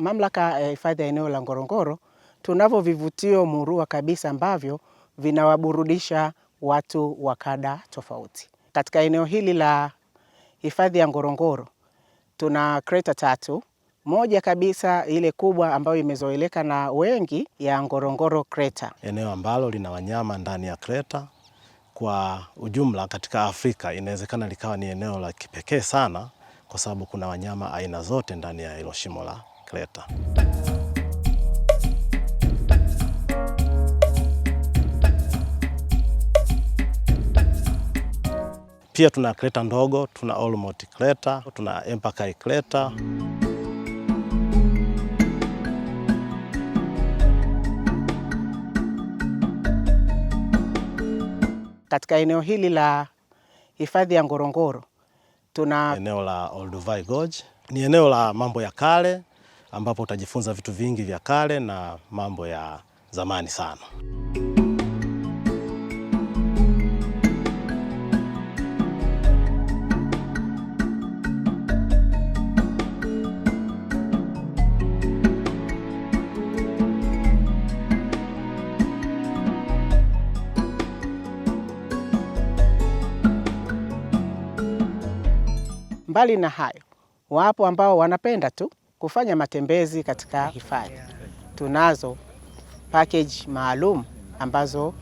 mamlaka ya hifadhi ya eneo la Ngorongoro tunavyo vivutio murua kabisa ambavyo vinawaburudisha watu wa kada tofauti. Katika eneo hili la hifadhi ya Ngorongoro tuna kreta 3. Moja kabisa ile kubwa ambayo imezoeleka na wengi ya Ngorongoro kreta. Eneo ambalo lina wanyama ndani ya kreta. Kwa ujumla katika Afrika inawezekana likawa ni eneo la kipekee sana kwa sababu kuna wanyama aina zote ndani ya hilo shimo la kreta. Pia tuna kreta ndogo, tuna Olmot kreta, tuna Empakai kreta. Katika eneo hili la hifadhi ya Ngorongoro tuna eneo la Olduvai Gorge. Ni eneo la mambo ya kale ambapo utajifunza vitu vingi vya kale na mambo ya zamani sana. Mbali na hayo, wapo ambao wanapenda tu kufanya matembezi katika hifadhi. Tunazo package maalum ambazo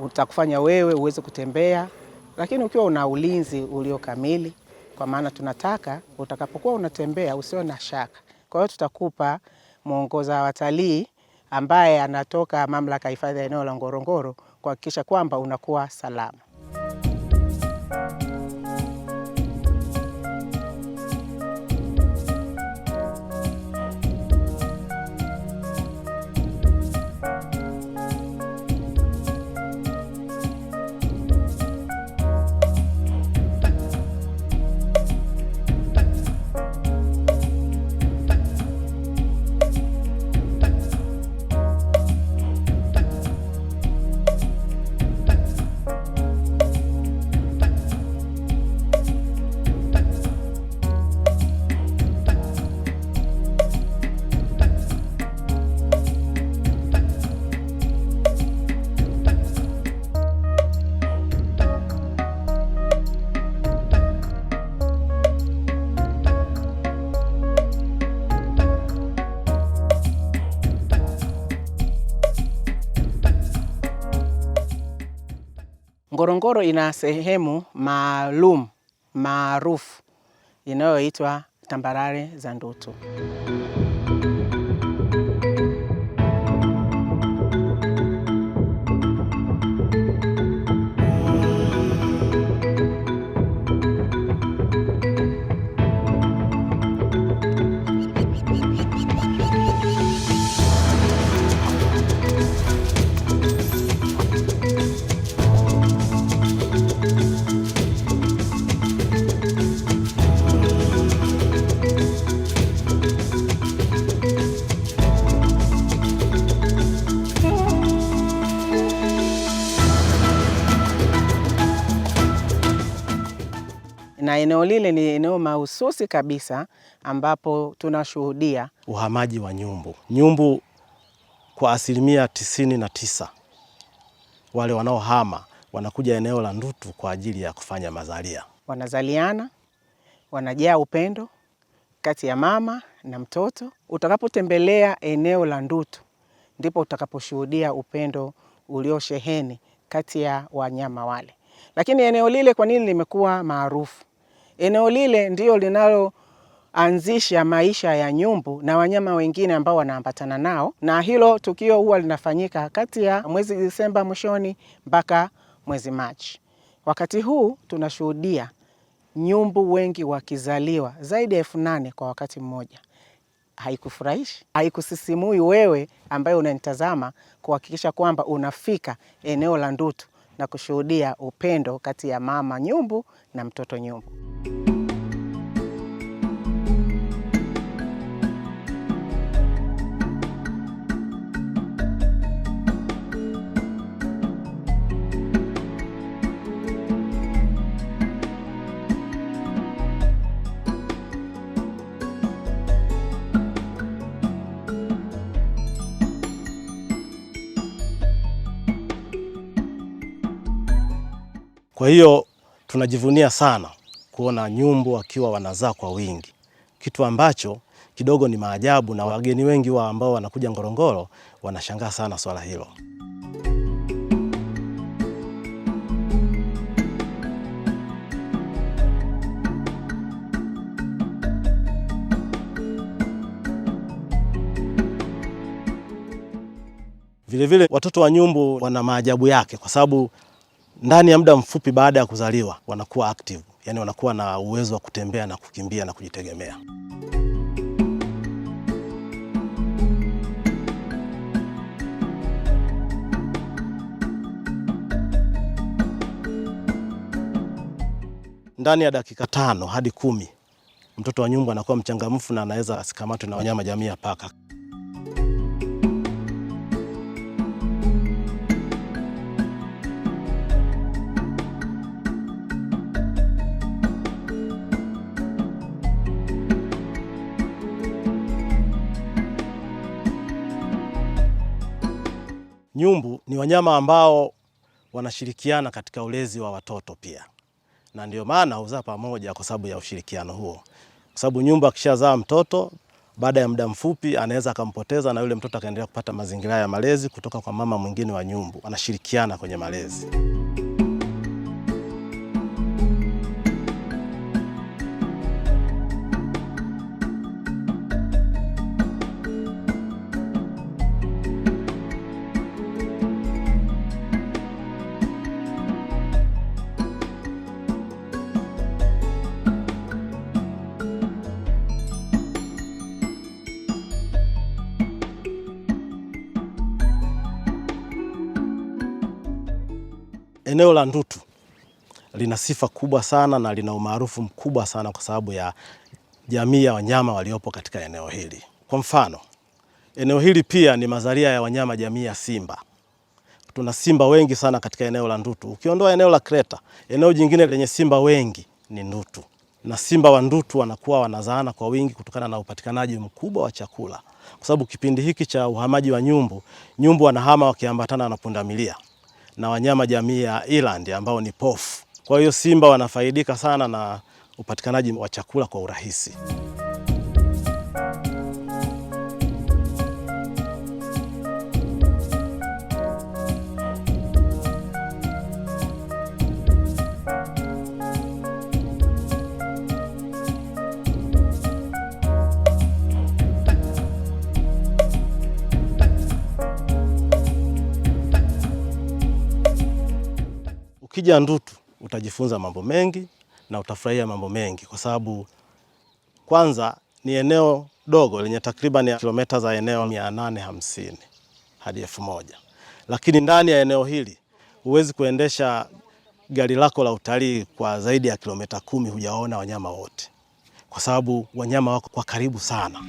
utakufanya wewe uweze kutembea, lakini ukiwa una ulinzi ulio kamili, kwa maana tunataka utakapokuwa unatembea usiwe na shaka. Kwa hiyo tutakupa mwongoza watalii ambaye anatoka mamlaka ya hifadhi ya eneo la Ngorongoro kuhakikisha kwamba unakuwa salama. Ngorongoro ina sehemu maalum maarufu inayoitwa tambarare za Ndutu. Na eneo lile ni eneo mahususi kabisa ambapo tunashuhudia uhamaji wa nyumbu. Nyumbu kwa 99% wale wanaohama wanakuja eneo la Ndutu kwa ajili ya kufanya mazalia. Wanazaliana, wanajaa upendo kati ya mama na mtoto. Utakapotembelea eneo la Ndutu ndipo utakaposhuhudia upendo uliosheheni kati ya wanyama wale. Lakini eneo lile kwa nini limekuwa maarufu? Eneo lile ndio linaloanzisha maisha ya nyumbu na wanyama wengine ambao wanaambatana nao, na hilo tukio huwa linafanyika kati ya mwezi Disemba mwishoni mpaka mwezi Machi. Wakati huu tunashuhudia nyumbu wengi wakizaliwa zaidi ya 8,000 kwa wakati mmoja. Haikufurahishi? Haikusisimui wewe ambaye unanitazama kuhakikisha kwamba unafika eneo la Ndutu na kushuhudia upendo kati ya mama nyumbu na mtoto nyumbu? Kwa hiyo tunajivunia sana kuona nyumbu wakiwa wanazaa kwa wingi, kitu ambacho kidogo ni maajabu, na wageni wengi ambao wanakuja Ngorongoro wanashangaa sana swala hilo. Vilevile watoto wa nyumbu wana maajabu yake, kwa sababu ndani ya muda mfupi baada ya kuzaliwa wanakuwa active, yani wanakuwa na uwezo wa kutembea na kukimbia na kujitegemea. Ndani ya dakika 5 hadi 10 mtoto wa nyumbu anakuwa mchangamfu na anaweza asikamatwe na wanyama jamii ya paka. Nyumbu ni wanyama ambao wanashirikiana katika ulezi wa watoto pia, na ndio maana huzaa pamoja kwa sababu ya ushirikiano huo. Kwa sababu nyumbu akishazaa mtoto, baada ya muda mfupi anaweza akampoteza, na yule mtoto akaendelea kupata mazingira ya malezi kutoka kwa mama mwingine wa nyumbu. Anashirikiana kwenye malezi. Eneo la Ndutu lina sifa kubwa sana na lina umaarufu mkubwa sana kwa sababu ya jamii ya wanyama waliopo katika eneo hili. Kwa mfano, eneo hili pia ni mazalia ya wanyama jamii ya simba. Tuna simba wengi sana katika eneo la Ndutu. Ukiondoa eneo la Kreta, eneo jingine lenye simba wengi ni Ndutu. Na simba wa Ndutu wanakuwa wanazaana kwa wingi kutokana na upatikanaji mkubwa wa chakula. Kwa sababu kipindi hiki cha uhamaji wa nyumbu, nyumbu wanahama wakiambatana na pundamilia na wanyama jamii ya eland ambao ni pofu. Kwa hiyo simba wanafaidika sana na upatikanaji wa chakula kwa urahisi. Ukija Ndutu utajifunza mambo mengi na utafurahia mambo mengi, kwa sababu kwanza ni eneo dogo lenye takriban kilomita za eneo 850 hadi 1000. Lakini ndani ya eneo hili huwezi kuendesha gari lako la utalii kwa zaidi ya kilomita 10 hujaona wanyama wote, kwa sababu wanyama wako kwa karibu sana.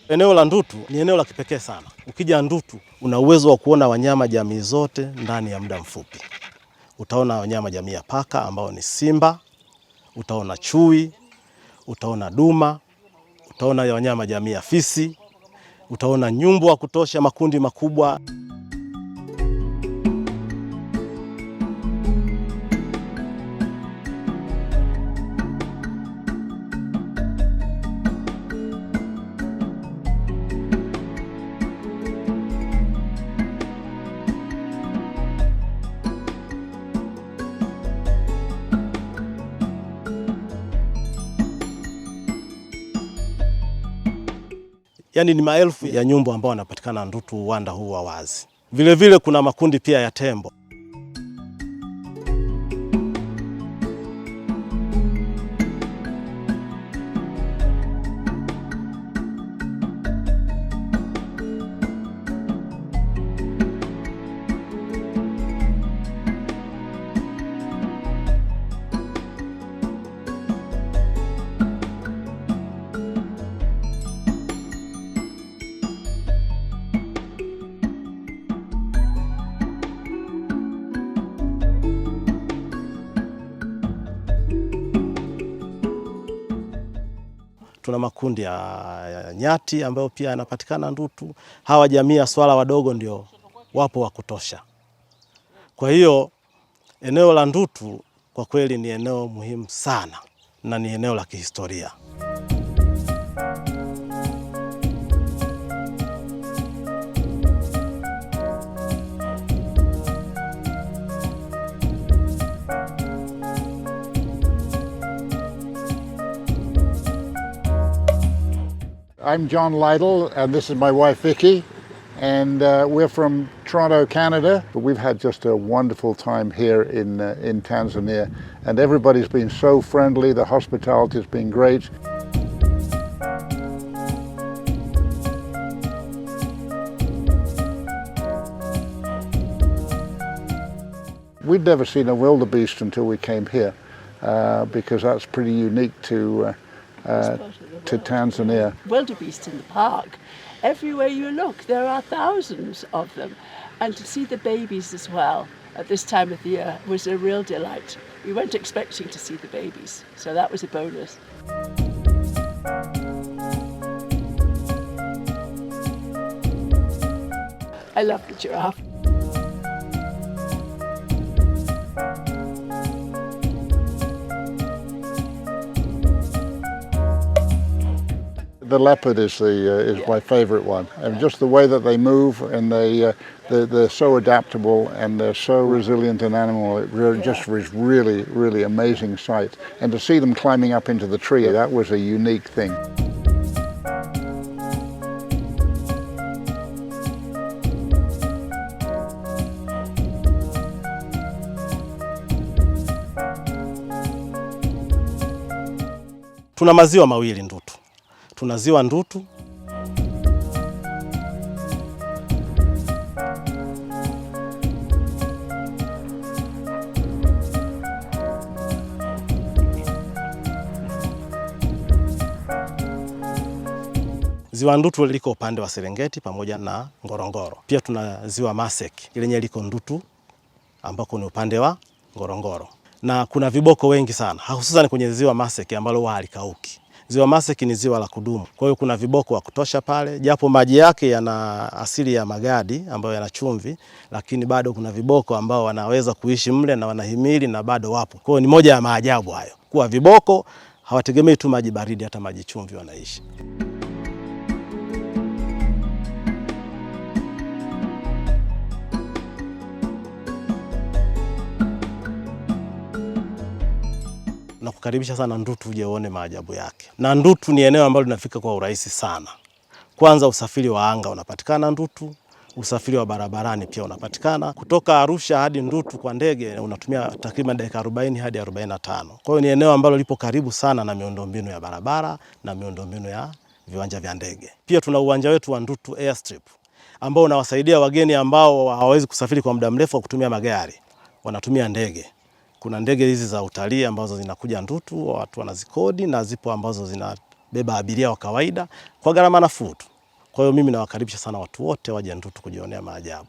Eneo la Ndutu ni eneo la kipekee sana. Ukija Ndutu una uwezo wa kuona wanyama jamii zote ndani ya muda mfupi. Utaona wanyama jamii ya paka ambao ni simba, utaona chui, utaona duma, utaona wanyama jamii ya fisi, utaona nyumbu wa kutosha, makundi makubwa. Yaani ni maelfu ya nyumbu ambao wanapatikana Ndutu, uwanda huu wa wazi. Vilevile kuna makundi pia ya tembo. tuna makundi ya nyati ambayo pia yanapatikana Ndutu. Hawa jamii ya swala wadogo ndio wapo wa kutosha. Kwa hiyo eneo la Ndutu kwa kweli ni eneo muhimu sana na ni eneo la kihistoria. I'm John Lytle, and this is my wife Vicky, and we're from Toronto, Canada. But we've had just a wonderful time here in Tanzania, and everybody's been so friendly. The hospitality has been great. We'd never seen a wildebeest until we came here, because that's pretty unique to Tanzania. Wildebeest in the park. Everywhere you look, there are thousands of them. And to see the babies as well at this time of the year was a real delight. We weren't expecting to see the babies, so that was a bonus. I love the giraffe. The leopard is my favorite one, and just the way that they move, and they're so adaptable and they're so resilient an animal. It really, just was really amazing sight. And to see them climbing up into the tree, that was a unique thing. Tuna maziwa mawili Ndutu. Tuna ziwa Ndutu ziwa Ndutu liko upande wa Serengeti pamoja na Ngorongoro. Pia tuna ziwa Maseki lenye liko Ndutu ambako ni upande wa Ngorongoro. Na kuna viboko wengi sana, hususan kwenye ziwa Maseki ambalo halikauki. Ziwa Maseki ni ziwa la kudumu. Kwa hiyo kuna viboko wa kutosha pale, japo maji yake yana asili ya magadi ambayo yana chumvi, lakini bado kuna viboko ambao wanaweza kuishi mle na wanahimili na bado wapo. Kwa hiyo ni moja ya maajabu hayo, kuwa viboko hawategemei tu maji baridi, hata maji chumvi wanaishi. Na kukaribisha sana Ndutu uje uone maajabu yake. Na Ndutu ni eneo ambalo linafika kwa urahisi sana. Kwanza usafiri wa anga unapatikana Ndutu, usafiri wa barabarani pia unapatikana. Kutoka Arusha hadi Ndutu kwa ndege unatumia takriban dakika 40 hadi 45. Kwa hiyo ni eneo ambalo lipo karibu sana na miundombinu ya barabara na miundombinu ya viwanja vya ndege. Pia tuna uwanja wetu wa Ndutu Airstrip ambao unawasaidia wageni ambao hawawezi kusafiri kwa muda mrefu kutumia magari, wanatumia ndege. Kuna ndege hizi za utalii ambazo zinakuja Ndutu, watu wanazikodi, na zipo ambazo zinabeba abiria wa kawaida kwa gharama nafuu tu. Kwa hiyo mimi nawakaribisha sana watu wote waje Ndutu kujionea maajabu.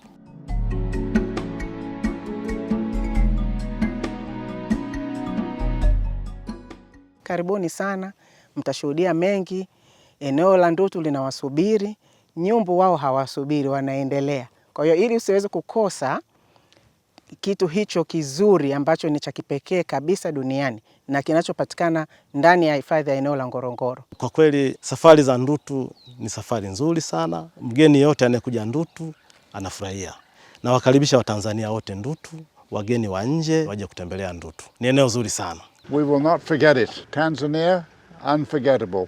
Karibuni sana, mtashuhudia mengi. Eneo la Ndutu linawasubiri, nyumbu wao hawasubiri, wanaendelea. Kwa hiyo ili usiweze kukosa kitu hicho kizuri ambacho ni cha kipekee kabisa duniani na kinachopatikana ndani ya hifadhi ya eneo la Ngorongoro. Kwa kweli safari za Ndutu ni safari nzuri sana. Mgeni yote anayekuja Ndutu anafurahia. Na wakaribisha Watanzania wote Ndutu, wageni wa nje waje kutembelea Ndutu. Ni eneo zuri sana. We will not forget it. Tanzania, unforgettable.